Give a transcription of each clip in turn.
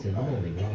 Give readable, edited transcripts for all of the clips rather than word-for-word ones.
c'est vraiment des grands.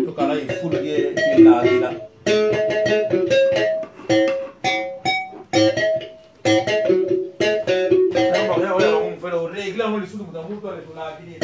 tocar ahí full que la águila. Pero reglamos el suelo de mutua de la águila.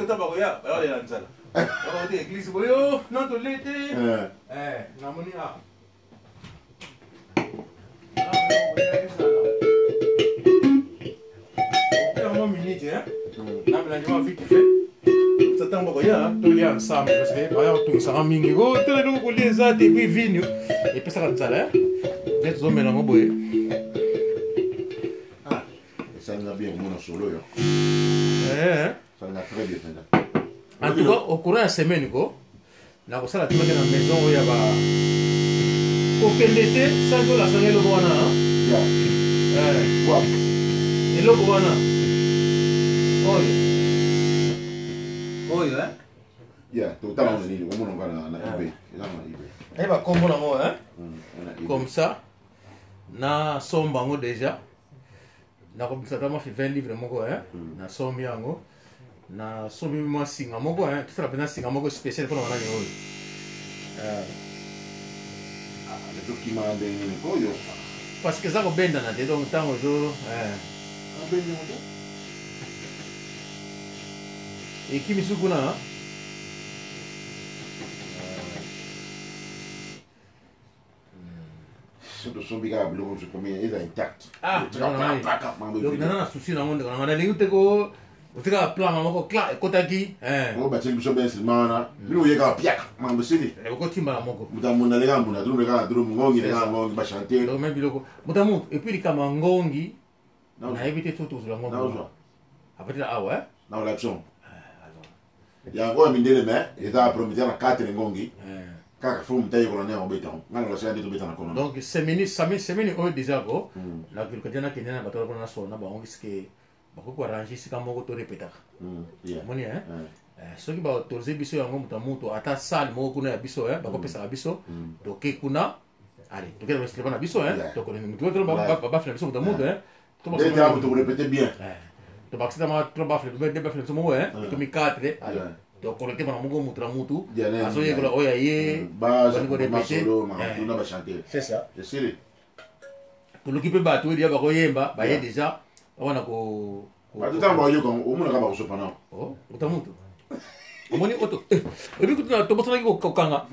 tota bakoya bakolela nzala bakote église boyo non tolete namoni a minute namelangema vite fait ntango bakoya tolia ensemble parce que baya kotungisaka mingi kotala eloko kolia eza te puis vino epesaka nzala nde tozomelango boye esalinga bien komona solo yo esalinga très bien mpenza en tout cas au courant ya semaine ko nakosala timake na maison oyo ya ba kokende te sanki olasanga eloko wana eloko wana oyo totala ona nini omona nga na ebay eza na ebay ayeba kombo nango comme ça nasomba yango déjà nakobimisa ta mafi 20 livre moko nasombi yango nasombi mwa singa moko tosala mpenza singa moko spécial mpona banani oyo ezokima ndenge nini oyo parce que eza kobendana te donc ntango ezo ekimi su kuna tosombi kaka biloko sokomi eza intact naza na susi nango ndeko nanga nalingi te ko otikaka plan moko cla ekotaki o bateli biso bensima wana bino oyekaka piaka mambo sili okotimbala moko moto amunda leka mbunda tulumekaka tulumu ngongi leka ngongi bachante me biloko moto amutu epuis likama ngongi nayebi te so tozula ngongi apetela awa naola biso yango ya mindele me eza prometteur na 4 ngongi kaka fo muta yekola ne obeta ngana la sande tobeta na kono donc semaine oyo déjà ko la kulukadiana kenya na bato na sona ba ongi ske bakoko arranger sika moko to repetaka moni soki baautorize biso yango moto amutu ata sale moko kuna ya biso bakopesaka biso toke kuna allez toke na strepa na biso tokobafina biso moto amutu tokorepete bien tobakisitama tro bafina biso moko ekomi 4 tokolete bana moko moto na mutu azoyekola oyo aye c'est ça toluki mpe bato oyo dia bakoyemba baye déjà wana ko batotala bayoka omonaka bakosopa nao ota mutu omoni oto ebi kutuna tobosanaki kokanga